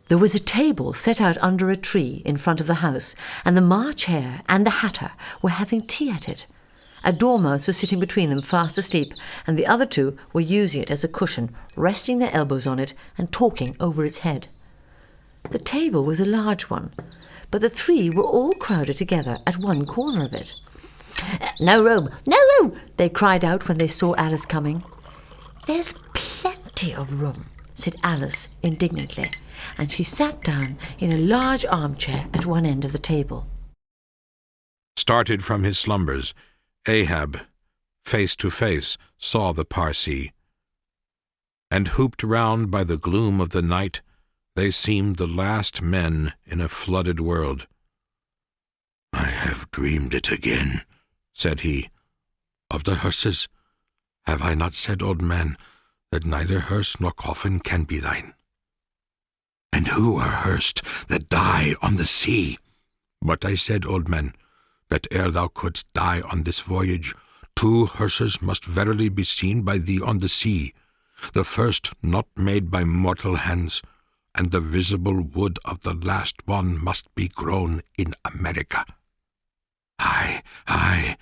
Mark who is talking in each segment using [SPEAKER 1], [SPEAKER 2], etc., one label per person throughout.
[SPEAKER 1] There was a table set out under a tree in front of the house, and the March Hare and the Hatter were having tea at it. A dormouse was sitting between them, fast asleep, and the other two were using it as a cushion, resting their elbows on it and talking over its head. The table was a large one, but the three were all crowded together at one corner of it. "No room, no room!" they cried out when they saw Alice coming. "There's plenty of room," said Alice indignantly, and she sat down in a large armchair at one end of the table.
[SPEAKER 2] Started from his slumbers, Ahab, face to face, saw the Parsee, and hooped round by the gloom of the night, they seemed the last men in a flooded world. "I have dreamed it again," said he. "Of the hearses, have I not said, old man, that neither hearse nor coffin can be thine? And who are hearsed that die on the sea? But I said, old man, that ere thou couldst die on this voyage, 2 hearses must verily be seen by thee on the sea, the first not made by mortal hands, and the visible wood of the last one must be grown in America. Aye, aye,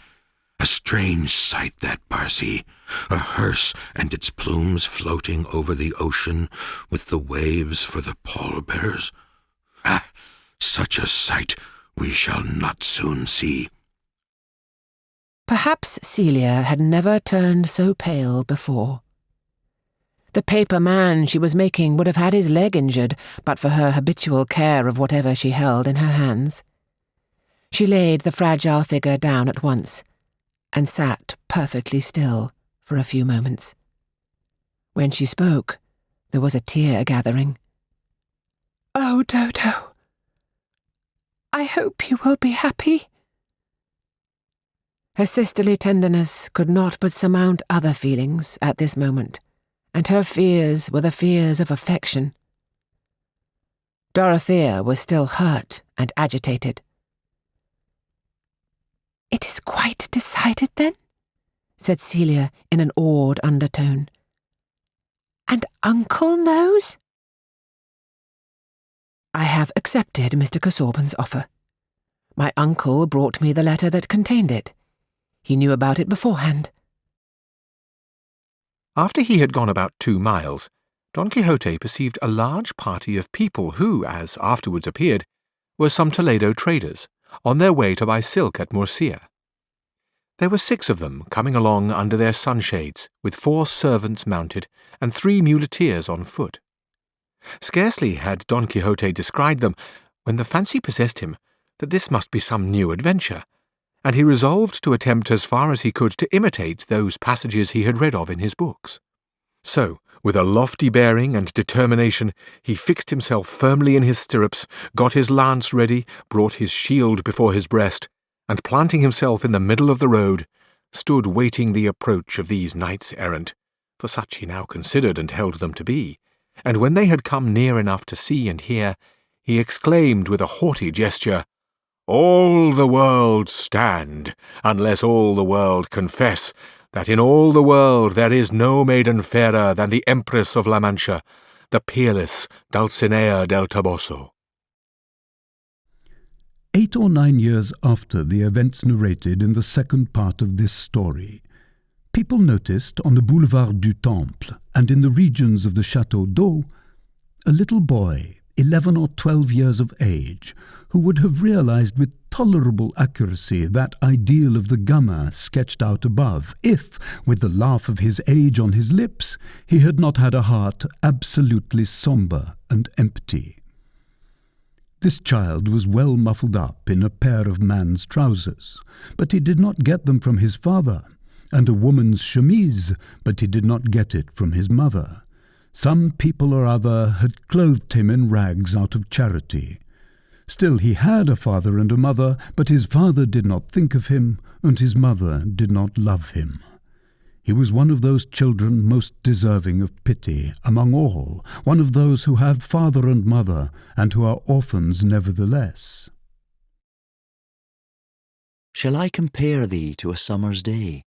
[SPEAKER 2] a strange sight that, Parsee, a hearse and its plumes floating over the ocean with the waves for the pallbearers. Ah, such a sight we shall not soon see."
[SPEAKER 3] Perhaps Celia had never turned so pale before. The paper man she was making would have had his leg injured but for her habitual care of whatever she held in her hands. She laid the fragile figure down at once and sat perfectly still for a few moments. When she spoke, there was a tear gathering. "Oh, Dodo, I hope you will be happy." Her sisterly tenderness could not but surmount other feelings at this moment, and her fears were the fears of affection. Dorothea was still hurt and agitated. "It is quite decided, then?" said Celia in an awed undertone. "And Uncle knows?" "I have accepted Mr. Casaubon's offer. My uncle brought me the letter that contained it. He knew about it beforehand."
[SPEAKER 4] After he had gone about 2 miles, Don Quixote perceived a large party of people who, as afterwards appeared, were some Toledo traders, on their way to buy silk at Murcia. There were 6 of them coming along under their sunshades, with 4 servants mounted and 3 muleteers on foot. Scarcely had Don Quixote descried them, when the fancy possessed him that this must be some new adventure, and he resolved to attempt as far as he could to imitate those passages he had read of in his books. So, with a lofty bearing and determination, he fixed himself firmly in his stirrups, got his lance ready, brought his shield before his breast, and planting himself in the middle of the road, stood waiting the approach of these knights-errant, for such he now considered and held them to be, and when they had come near enough to see and hear, he exclaimed with a haughty gesture, "All the world stand, unless all the world confess that in all the world there is no maiden fairer than the Empress of La Mancha, the peerless Dulcinea del Toboso."
[SPEAKER 5] 8 or 9 years after the events narrated in the second part of this story, people noticed on the Boulevard du Temple and in the regions of the Château d'Eau a little boy, 11 or 12 years of age, who would have realized with tolerable accuracy that ideal of the gamin sketched out above, if, with the laugh of his age on his lips, he had not had a heart absolutely sombre and empty. This child was well muffled up in a pair of man's trousers, but he did not get them from his father, and a woman's chemise, but he did not get it from his mother. Some people or other had clothed him in rags out of charity. Still he had a father and a mother, but his father did not think of him, and his mother did not love him. He was one of those children most deserving of pity among all, one of those who have father and mother, and who are orphans nevertheless.
[SPEAKER 6] Shall I compare thee to a summer's day?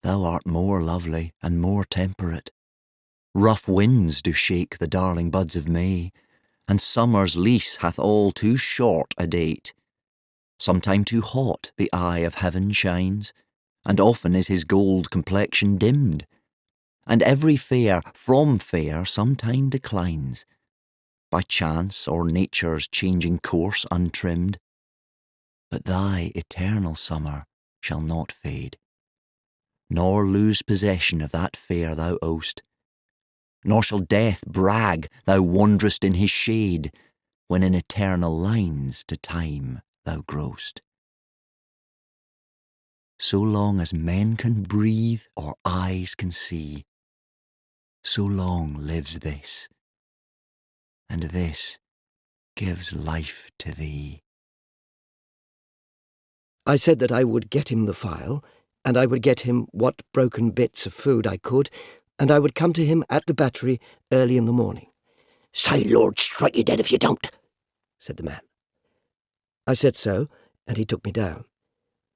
[SPEAKER 6] Thou art more lovely and more temperate. Rough winds do shake the darling buds of May, and summer's lease hath all too short a date. Sometime too hot the eye of heaven shines, and often is his gold complexion dimmed, and every fair from fair sometime declines, by chance or nature's changing course untrimmed. But thy eternal summer shall not fade, nor lose possession of that fair thou owest, nor shall death brag thou wanderest in his shade, when in eternal lines to time thou growest. So long as men can breathe or eyes can see, so long lives this, and this gives life to thee.
[SPEAKER 7] I said that I would get him the file, and I would get him what broken bits of food I could, and I would come to him at the battery early in the morning. "Say, Lord, strike you dead if you don't," said the man. I said so, and he took me down.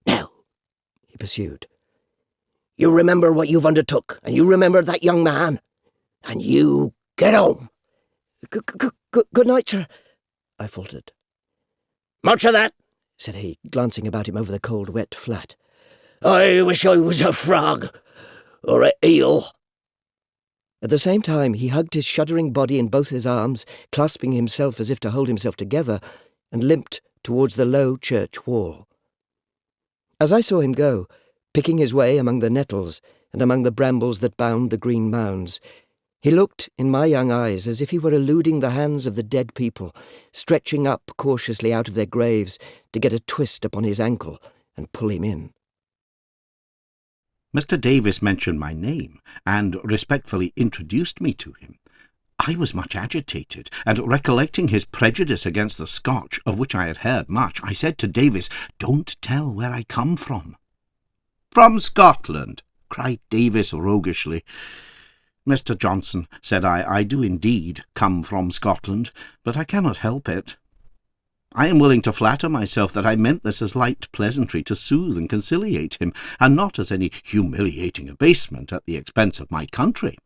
[SPEAKER 7] "Now," he pursued, "you remember what you've undertook, and you remember that young man, and you get home." Good night, sir," I faltered. "Much of that," said he, glancing about him over the cold, wet flat. "I wish I was a frog, or a eel." At the same time he hugged his shuddering body in both his arms, clasping himself as if to hold himself together, and limped towards the low church wall. As I saw him go, picking his way among the nettles and among the brambles that bound the green mounds, he looked in my young eyes as if he were eluding the hands of the dead people, stretching up cautiously out of their graves to get a twist upon his ankle and pull him in.
[SPEAKER 8] Mr. Davis mentioned my name, and respectfully introduced me to him. I was much agitated, and recollecting his prejudice against the Scotch, of which I had heard much, I said to Davis, "Don't tell where I come from." "From Scotland," cried Davis roguishly. "Mr. Johnson," said I do indeed come from Scotland, but I cannot help it. I am willing to flatter myself that I meant this as light pleasantry to soothe and conciliate him, and not as any humiliating abasement at the expense of my country.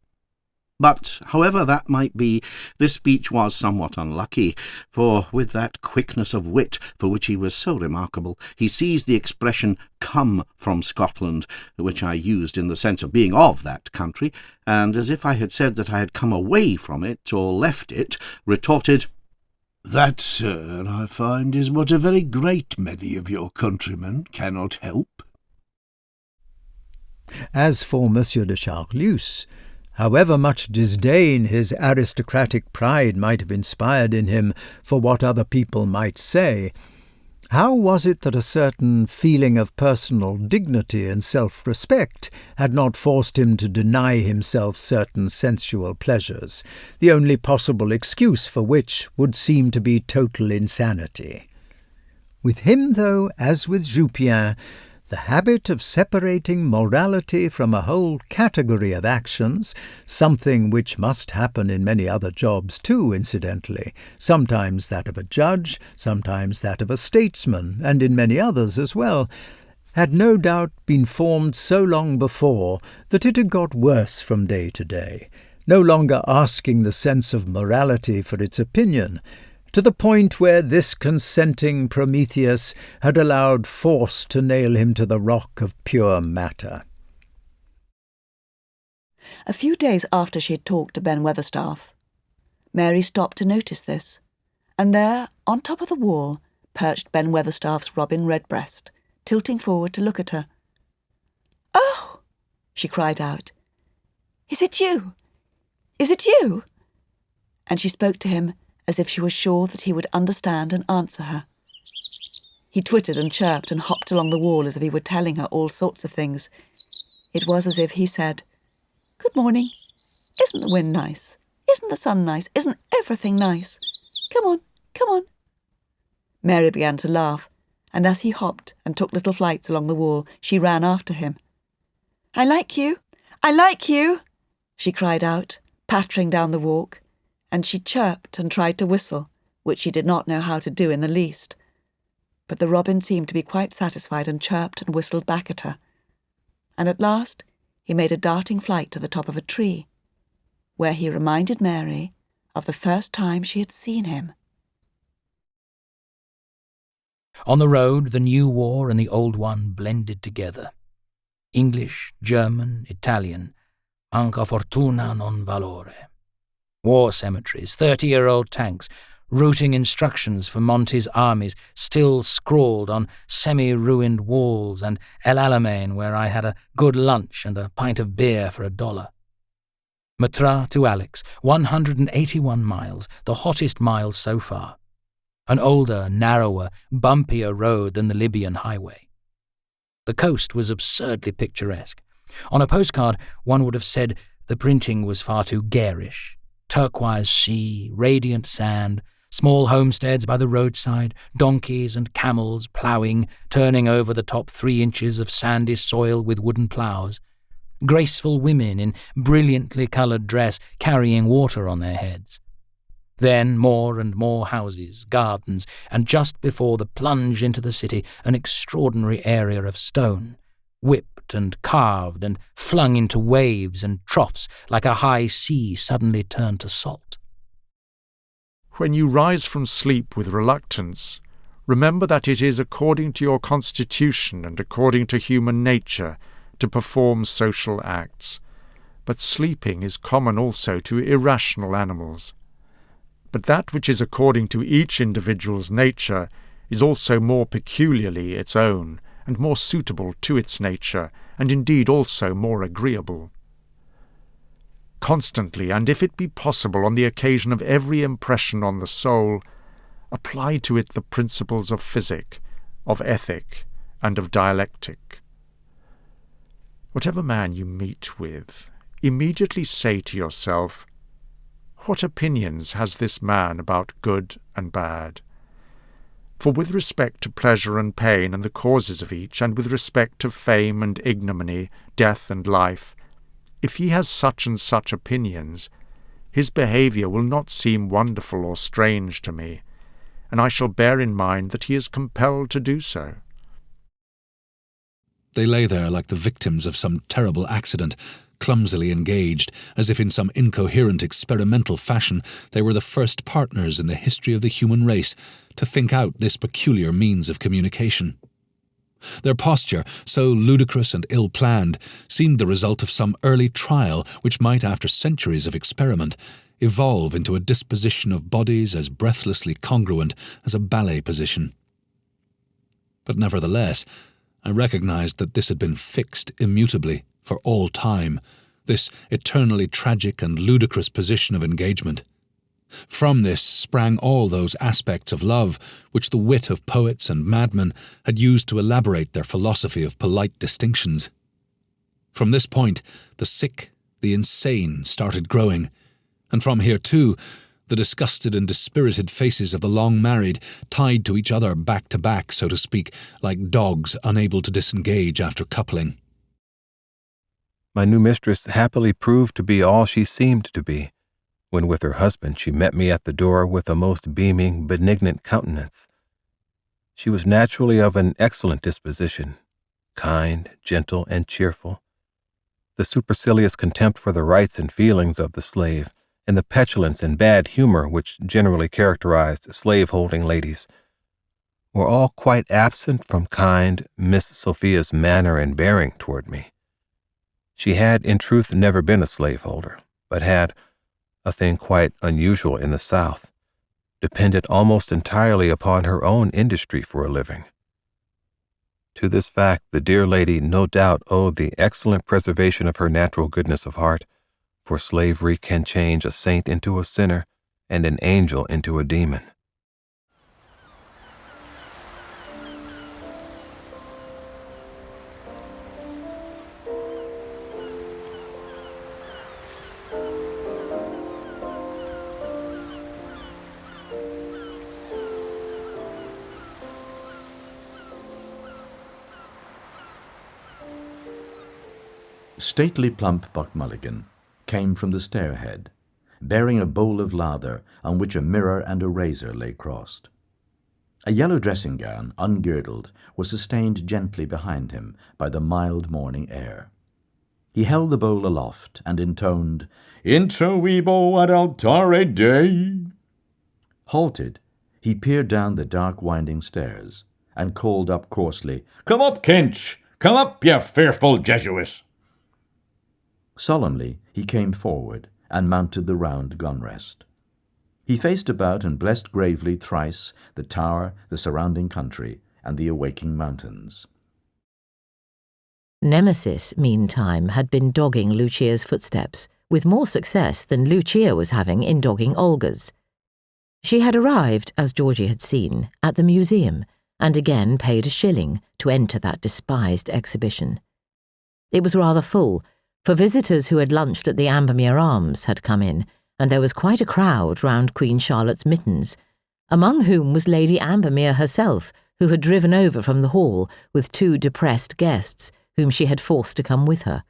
[SPEAKER 8] But, however that might be, this speech was somewhat unlucky, for with that quickness of wit for which he was so remarkable, he seized the expression "come from Scotland," which I used in the sense of being of that country, and as if I had said that I had come away from it or left it, retorted,
[SPEAKER 9] "That, sir, I find is what a very great many of your countrymen cannot help."
[SPEAKER 10] As for Monsieur de Charlus, however much disdain his aristocratic pride might have inspired in him for what other people might say, how was it that a certain feeling of personal dignity and self-respect had not forced him to deny himself certain sensual pleasures, the only possible excuse for which would seem to be total insanity? With him, though, as with Jupien, the habit of separating morality from a whole category of actions, something which must happen in many other jobs too, incidentally, sometimes that of a judge, sometimes that of a statesman, and in many others as well, had no doubt been formed so long before that it had got worse from day to day, no longer asking the sense of morality for its opinion, to the point where this consenting Prometheus had allowed force to nail him to the rock of pure matter.
[SPEAKER 11] A few days after she had talked to Ben Weatherstaff, Mary stopped to notice this, and there, on top of the wall, perched Ben Weatherstaff's robin redbreast, tilting forward to look at her. "Oh!" she cried out. "Is it you? Is it you?" And she spoke to him as if she was sure that he would understand and answer her. He twittered and chirped and hopped along the wall as if he were telling her all sorts of things. It was as if he said, "Good morning. Isn't the wind nice? Isn't the sun nice? Isn't everything nice? Come on, come on." Mary began to laugh, and as he hopped and took little flights along the wall, she ran after him. "I like you! I like you!" she cried out, pattering down the walk, and she chirped and tried to whistle, which she did not know how to do in the least. But the robin seemed to be quite satisfied and chirped and whistled back at her. And at last he made a darting flight to the top of a tree, where he reminded Mary, of the first time she had seen him.
[SPEAKER 12] On the road, the new war and the old one blended together. English, German, Italian, anca fortuna non valore. War cemeteries, 30-year-old tanks, routing instructions for Monty's armies still scrawled on semi-ruined walls, and El Alamein, where I had a good lunch and a pint of beer for $1. Matra to Alex, 181 miles, the hottest miles so far. An older, narrower, bumpier road than the Libyan highway. The coast was absurdly picturesque. On a postcard, one would have said the printing was far too garish. Turquoise sea, radiant sand, small homesteads by the roadside, donkeys and camels ploughing, turning over the top 3 inches of sandy soil with wooden ploughs. Graceful women in brilliantly coloured dress carrying water on their heads. Then more and more houses, gardens, and just before the plunge into the city, an extraordinary area of stone, whipped and carved and flung into waves and troughs like a high sea suddenly turned to salt.
[SPEAKER 13] When you rise from sleep with reluctance, remember that it is according to your constitution and according to human nature to perform social acts, but sleeping is common also to irrational animals. But that which is according to each individual's nature is also more peculiarly its own, and more suitable to its nature, and indeed also more agreeable. Constantly, and if it be possible on the occasion of every impression on the soul, apply to it the principles of physic, of ethic, and of dialectic. Whatever man you meet with, immediately say to yourself, what opinions has this man about good and bad? For with respect to pleasure and pain and the causes of each, and with respect to fame and ignominy, death and life, if he has such and such opinions, his behaviour will not seem wonderful or strange to me, and I shall bear in mind that he is compelled to do so.
[SPEAKER 2] They lay there like the victims of some terrible accident, clumsily engaged, as if in some incoherent experimental fashion they were the first partners in the history of the human race to think out this peculiar means of communication. Their posture, so ludicrous and ill-planned, seemed the result of some early trial which might, after centuries of experiment, evolve into a disposition of bodies as breathlessly congruent as a ballet position. But nevertheless, I recognized that this had been fixed immutably, for all time, this eternally tragic and ludicrous position of engagement. From this sprang all those aspects of love which the wit of poets and madmen had used to elaborate their philosophy of polite distinctions. From this point, the sick, the insane started growing, and from here too, the disgusted and dispirited faces of the long-married tied to each other back to back, so to speak, like dogs unable to disengage after coupling.
[SPEAKER 4] My new mistress happily proved to be all she seemed to be, when with her husband she met me at the door with a most beaming, benignant countenance. She was naturally of an excellent disposition, kind, gentle, and cheerful. The supercilious contempt for the rights and feelings of the slave, and the petulance and bad humor which generally characterized slave-holding ladies, were all quite absent from kind Miss Sophia's manner and bearing toward me. She had, in truth, never been a slaveholder, but had, a thing quite unusual in the South, depended almost entirely upon her own industry for a living. To this fact the dear lady no doubt owed the excellent preservation of her natural goodness of heart, for slavery can change a saint into a sinner and an angel into a demon.
[SPEAKER 14] Stately plump Buck Mulligan came from the stairhead, bearing a bowl of lather on which a mirror and a razor lay crossed. A yellow dressing gown, ungirdled, was sustained gently behind him by the mild morning air. He held the bowl aloft and intoned, Introibo ad altare Dei. Halted, he peered down the dark winding stairs and called up coarsely, Come up, Kinch! Come up, ye fearful Jesuit! Solemnly he came forward and mounted the round gun rest. He faced about and blessed gravely thrice the tower, the surrounding country, and the awaking mountains.
[SPEAKER 1] Nemesis, meantime, had been dogging Lucia's footsteps, with more success than Lucia was having in dogging Olga's. She had arrived, as Georgie had seen, at the museum, and again paid a shilling to enter that despised exhibition. It was rather full, for visitors who had lunched at the Ambermere Arms had come in, and there was quite a crowd round Queen Charlotte's mittens, among whom was Lady Ambermere herself, who had driven over from the hall with 2 depressed guests, whom she had forced to come with her.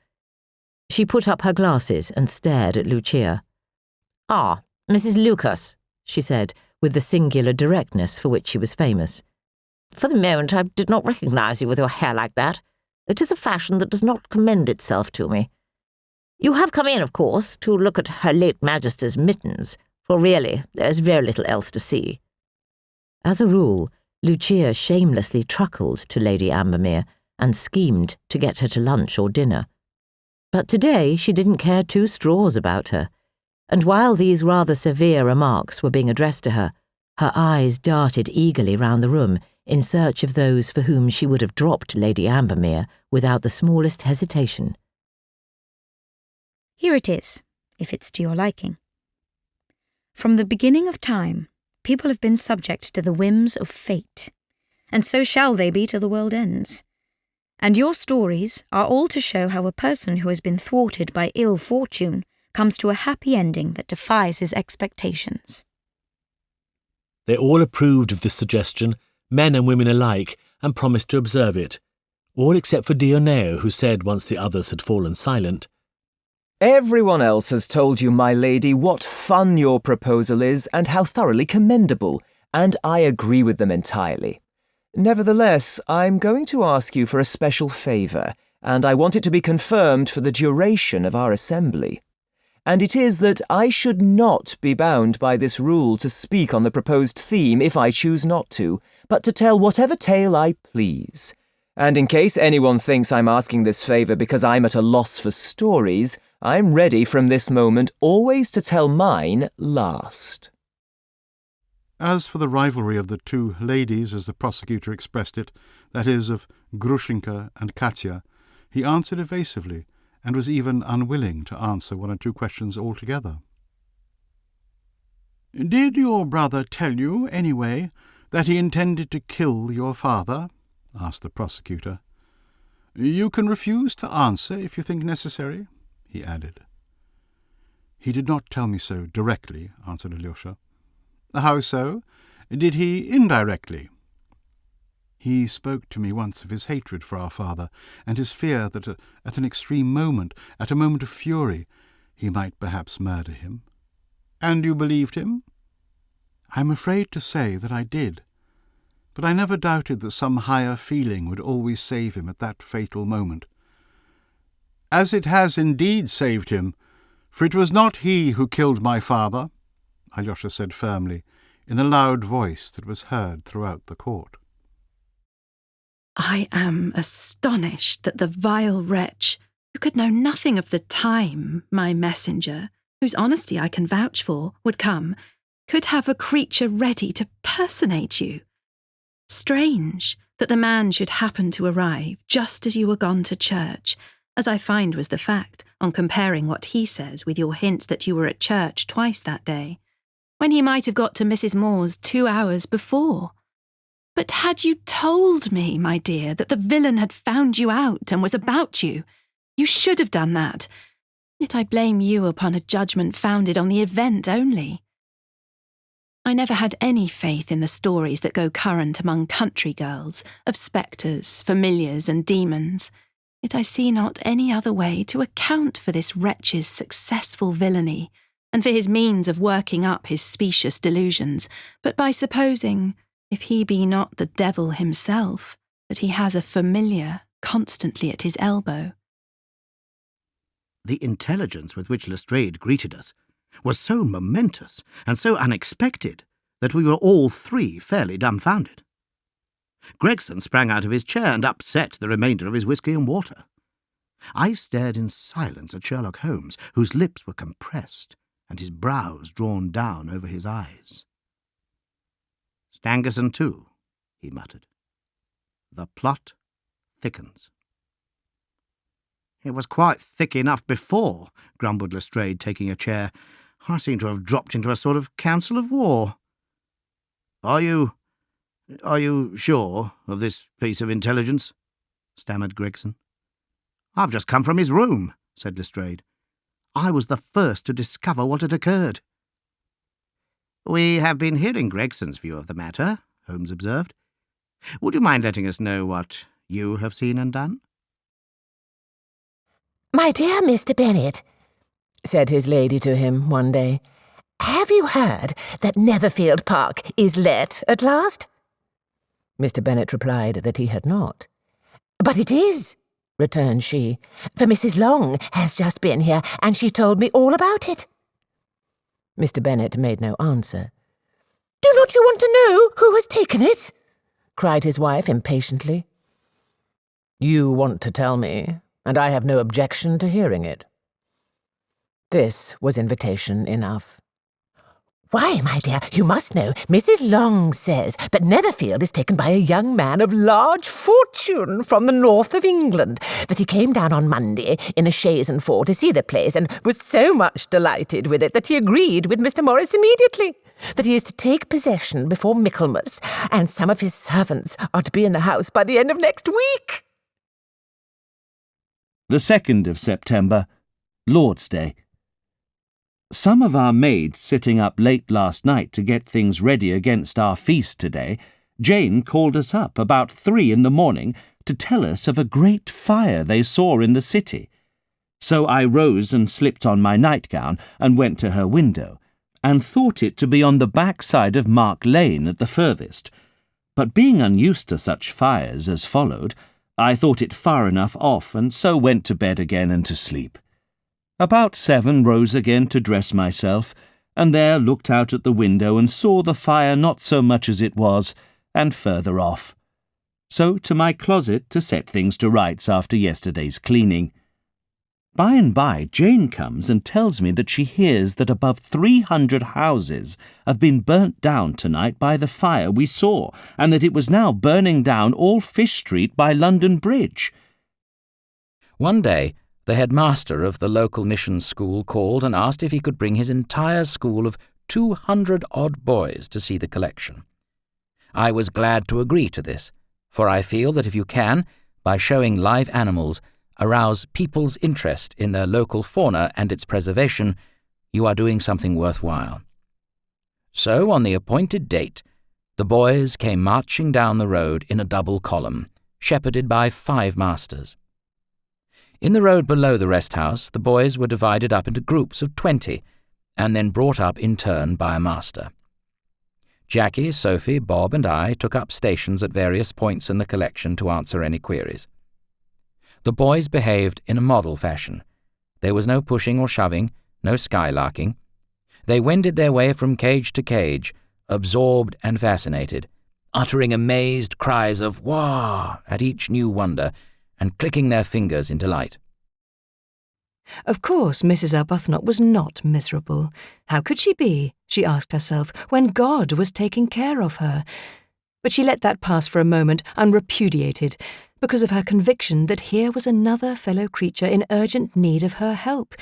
[SPEAKER 1] She put up her glasses and stared at Lucia. "Ah, Mrs. Lucas," she said, with the singular directness for which she was famous. "For the moment I did not recognise you with your hair like that. It is a fashion that does not commend itself to me. You have come in, of course, to look at Her late Majesty's mittens, for really there is very little else to see." As a rule, Lucia shamelessly truckled to Lady Ambermere and schemed to get her to lunch or dinner. But today she didn't care 2 straws about her, and while these rather severe remarks were being addressed to her, her eyes darted eagerly round the room in search of those for whom she would have dropped Lady Ambermere without the smallest hesitation.
[SPEAKER 15] Here it is, if it's to your liking. From the beginning of time, people have been subject to the whims of fate, and so shall they be till the world ends. And your stories are all to show how a person who has been thwarted by ill fortune comes to a happy ending that defies his expectations.
[SPEAKER 16] They all approved of this suggestion, men and women alike, and promised to observe it, all except for Dioneo, who said, once the others had fallen silent,
[SPEAKER 17] "Everyone else has told you, my lady, what fun your proposal is and how thoroughly commendable, and I agree with them entirely. Nevertheless, I'm going to ask you for a special favour, and I want it to be confirmed for the duration of our assembly. And it is that I should not be bound by this rule to speak on the proposed theme if I choose not to, but to tell whatever tale I please. And in case anyone thinks I'm asking this favour because I'm at a loss for stories, I'm ready from this moment always to tell mine last."
[SPEAKER 18] As for the rivalry of the 2 ladies, as the prosecutor expressed it, that is, of Grushenka and Katya, he answered evasively, and was even unwilling to answer 1 or 2 questions altogether. "Did your brother tell you, anyway, that he intended to kill your father?" asked the prosecutor. "You can refuse to answer if you think necessary," he added. "He did not tell me so directly," answered Alyosha. "How so? Did he indirectly?" "He spoke to me once of his hatred for our father, and his fear that at an extreme moment, at a moment of fury, he might perhaps murder him." "And you believed him?" "I am afraid to say that I did. But I never doubted that some higher feeling would always save him at that fatal moment." "As it has indeed saved him, for it was not he who killed my father," Alyosha said firmly, in a loud voice that was heard throughout the court.
[SPEAKER 19] "I am astonished that the vile wretch, who could know nothing of the time, my messenger, whose honesty I can vouch for, would come, could have a creature ready to personate you. Strange that the man should happen to arrive just as you were gone to church, as I find was the fact, on comparing what he says with your hint that you were at church twice that day, when he might have got to Mrs. Moore's 2 hours before. But had you told me, my dear, that the villain had found you out and was about you, you should have done that. Yet I blame you upon a judgment founded on the event only. I never had any faith in the stories that go current among country girls, of spectres, familiars, and demons. Yet I see not any other way to account for this wretch's successful villainy, and for his means of working up his specious delusions, but by supposing, if he be not the devil himself, that he has a familiar constantly at his elbow."
[SPEAKER 8] The intelligence with which Lestrade greeted us was so momentous and so unexpected that we were all three fairly dumbfounded. Gregson sprang out of his chair and upset the remainder of his whisky and water. I stared in silence at Sherlock Holmes, whose lips were compressed and his brows drawn down over his eyes. "Stangerson too," he muttered. "The plot thickens." "It was quite thick enough before," grumbled Lestrade, taking a chair. "I seem to have dropped into a sort of council of war." Are you sure of this piece of intelligence?" stammered Gregson. "I've just come from his room," said Lestrade. "I was the first to discover what had occurred." "We have been hearing Gregson's view of the matter," Holmes observed. "Would you mind letting us know what you have seen and done?"
[SPEAKER 3] "My dear Mr. Bennet," said his lady to him one day, "have you heard that Netherfield Park is let at last?" Mr. Bennet replied that he had not. "But it is," returned she, "for Mrs. Long has just been here, and she told me all about it." Mr. Bennet made no answer. "Do not you want to know who has taken it?" cried his wife impatiently. "You want to tell me, and I have no objection to hearing it." This was invitation enough. "Why, my dear, you must know, Mrs. Long says that Netherfield is taken by a young man of large fortune from the north of England, that he came down on Monday in a chaise and four to see the place, and was so much delighted with it that he agreed with Mr. Morris immediately, that he is to take possession before Michaelmas, and some of his servants are to be in the house by the end of next week."
[SPEAKER 20] The 2nd of September, Lord's Day. Some of our maids sitting up late last night to get things ready against our feast today, Jane called us up about 3 in the morning to tell us of a great fire they saw in the city. So I rose and slipped on my nightgown and went to her window, and thought it to be on the back side of Mark Lane at the furthest. But being unused to such fires as followed, I thought it far enough off, and so went to bed again and to sleep. About 7 rose again to dress myself, and there looked out at the window and saw the fire not so much as it was, and further off. So to my closet to set things to rights after yesterday's cleaning. By and by Jane comes and tells me that she hears that above 300 houses have been burnt down tonight by the fire we saw, and that it was now burning down all Fish Street by London Bridge.
[SPEAKER 12] One day, the headmaster of the local mission school called and asked if he could bring his entire school of 200-odd boys to see the collection. I was glad to agree to this, for I feel that if you can, by showing live animals, arouse people's interest in their local fauna and its preservation, you are doing something worthwhile. So, on the appointed date, the boys came marching down the road in a double column, shepherded by 5 masters. In the road below the rest house, the boys were divided up into groups of 20, and then brought up in turn by a master. Jackie, Sophie, Bob, and I took up stations at various points in the collection to answer any queries. The boys behaved in a model fashion. There was no pushing or shoving, no skylarking. They wended their way from cage to cage, absorbed and fascinated, uttering amazed cries of "Wah!" at each new wonder, and clicking their fingers in delight.
[SPEAKER 21] Of course, Mrs. Arbuthnot was not miserable. How could she be, she asked herself, when God was taking care of her? But she let that pass for a moment unrepudiated, because of her conviction that here was another fellow creature in urgent need of her help.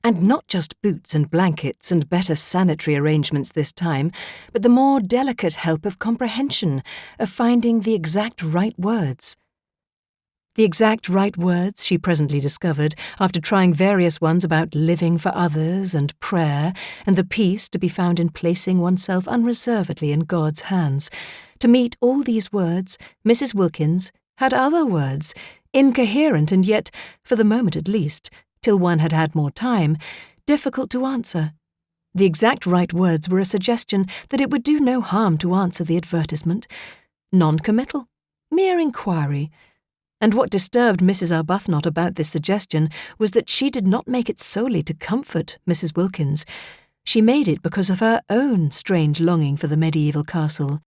[SPEAKER 21] And not just boots and blankets and better sanitary arrangements this time, but the more delicate help of comprehension, of finding the exact right words. The exact right words, she presently discovered, after trying various ones about living for others and prayer, and the peace to be found in placing oneself unreservedly in God's hands. To meet all these words, Mrs. Wilkins had other words, incoherent and yet, for the moment at least, till one had had more time, difficult to answer. The exact right words were a suggestion that it would do no harm to answer the advertisement. Non-committal, mere inquiry. And what disturbed Mrs. Arbuthnot about this suggestion was that she did not make it solely to comfort Mrs. Wilkins. She made it because of her own strange longing for the medieval castle.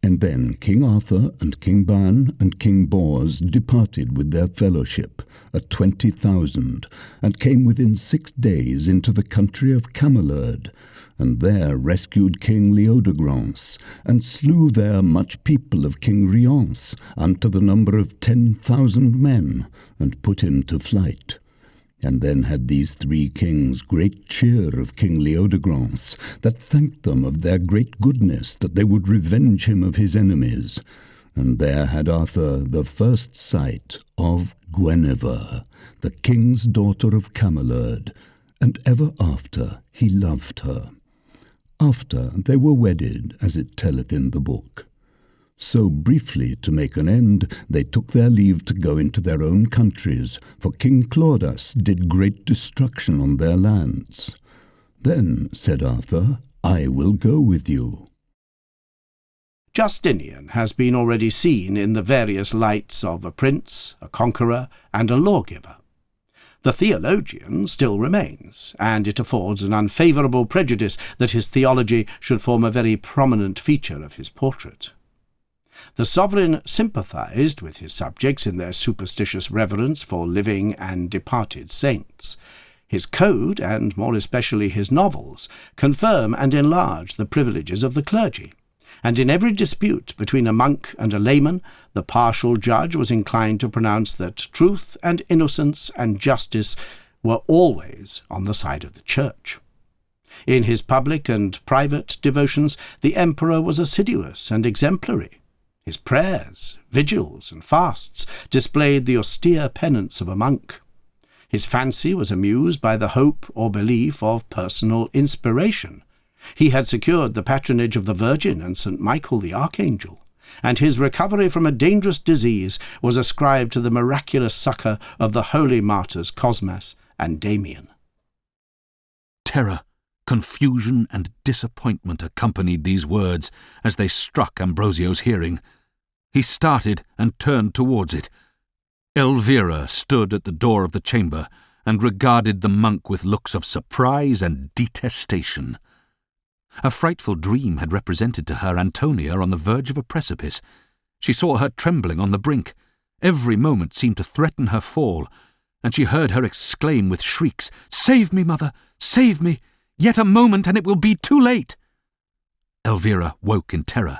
[SPEAKER 5] And then King Arthur and King Ban and King Bors departed with their fellowship, 20,000, and came within 6 days into the country of Camelerd, and there rescued King Leodegrance, and slew there much people of King Rience, unto the number of 10,000 men, and put him to flight. And then had these 3 kings great cheer of King Leodegrance, that thanked them of their great goodness, that they would revenge him of his enemies. And there had Arthur the first sight of Guinevere, the king's daughter of Camelerd, and ever after he loved her. After they were wedded, as it telleth in the book. So briefly, to make an end, they took their leave to go into their own countries, for King Claudas did great destruction on their lands. Then, said Arthur, I will go with you.
[SPEAKER 8] Justinian has been already seen in the various lights of a prince, a conqueror, and a lawgiver. The theologian still remains, and it affords an unfavourable prejudice that his theology should form a very prominent feature of his portrait. The sovereign sympathized with his subjects in their superstitious reverence for living and departed saints. His code, and more especially his novels, confirm and enlarge the privileges of the clergy, and in every dispute between a monk and a layman, the partial judge was inclined to pronounce that truth and innocence and justice were always on the side of the Church. In his public and private devotions, the emperor was assiduous and exemplary. His prayers, vigils, and fasts displayed the austere penance of a monk. His fancy was amused by the hope or belief of personal inspiration. He had secured the patronage of the Virgin and St. Michael the Archangel, and his recovery from a dangerous disease was ascribed to the miraculous succour of the holy martyrs Cosmas and Damian.
[SPEAKER 2] Terror, confusion, and disappointment accompanied these words as they struck Ambrosio's hearing. He started and turned towards it. Elvira stood at the door of the chamber and regarded the monk with looks of surprise and detestation. A frightful dream had represented to her Antonia on the verge of a precipice. She saw her trembling on the brink. Every moment seemed to threaten her fall, and she heard her exclaim with shrieks, "Save me, mother! Save me! Yet a moment, and it will be too late!" Elvira woke in terror.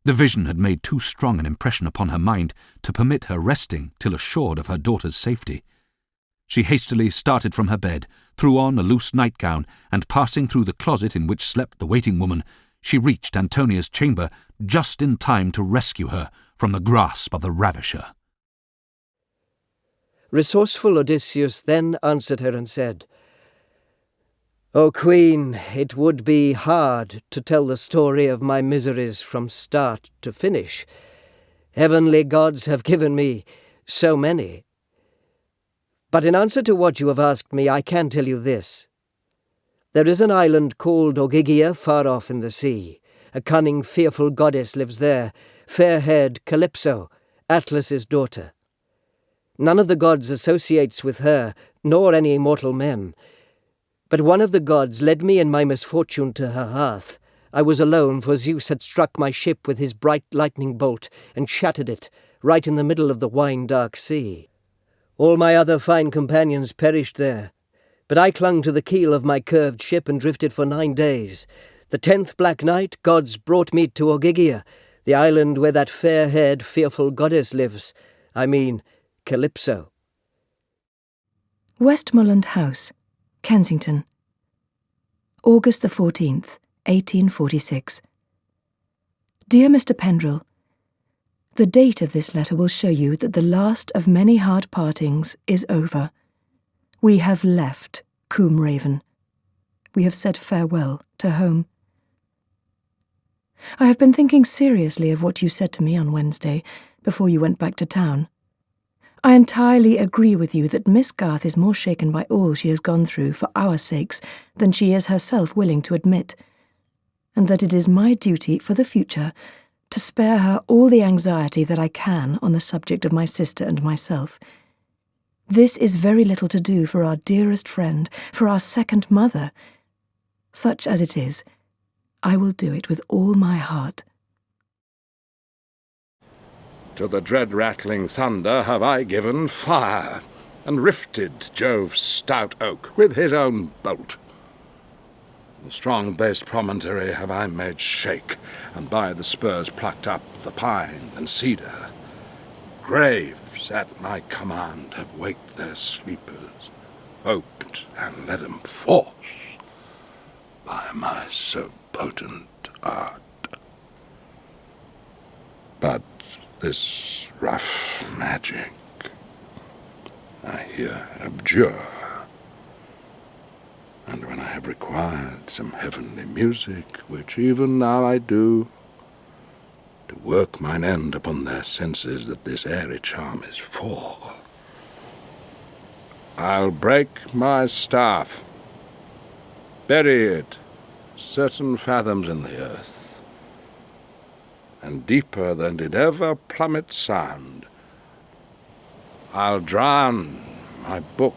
[SPEAKER 2] The vision had made too strong an impression upon her mind to permit her resting till assured of her daughter's safety. She hastily started from her bed, threw on a loose nightgown, and passing through the closet in which slept the waiting woman, she reached Antonia's chamber just in time to rescue her from the grasp of the ravisher.
[SPEAKER 7] Resourceful Odysseus then answered her and said, O Queen, it would be hard to tell the story of my miseries from start to finish. Heavenly gods have given me so many. But in answer to what you have asked me, I can tell you this. There is an island called Ogygia far off in the sea. A cunning, fearful goddess lives there, fair-haired Calypso, Atlas's daughter. None of the gods associates with her, nor any mortal men. But one of the gods led me in my misfortune to her hearth. I was alone, for Zeus had struck my ship with his bright lightning bolt and shattered it, right in the middle of the wine-dark sea. All my other fine companions perished there, but I clung to the keel of my curved ship and drifted for 9 days. The 10th black night, gods brought me to Ogygia, the island where that fair-haired, fearful goddess lives. I mean, Calypso.
[SPEAKER 21] Westmoreland House, Kensington, August the 14th, 1846. Dear Mr. Pendrell, the date of this letter will show you that the last of many hard partings is over. We have left Combe Raven. We have said farewell to home. I have been thinking seriously of what you said to me on Wednesday, before you went back to town. I entirely agree with you that Miss Garth is more shaken by all she has gone through for our sakes than she is herself willing to admit, and that it is my duty for the future to spare her all the anxiety that I can on the subject of my sister and myself. This is very little to do for our dearest friend, for our second mother. Such as it is, I will do it with all my heart.
[SPEAKER 6] To the dread rattling thunder have I given fire, and rifted Jove's stout oak with his own bolt. The strong based promontory have I made shake, and by the spurs plucked up the pine and cedar. Graves at my command have waked their sleepers, oped and let 'em forth by my so potent art. But this rough magic I here abjure, and when I have required some heavenly music, which even now I do, to work mine end upon their senses that this airy charm is for, I'll break my staff, bury it certain fathoms in the earth, and deeper than did ever plummet sound, I'll drown my book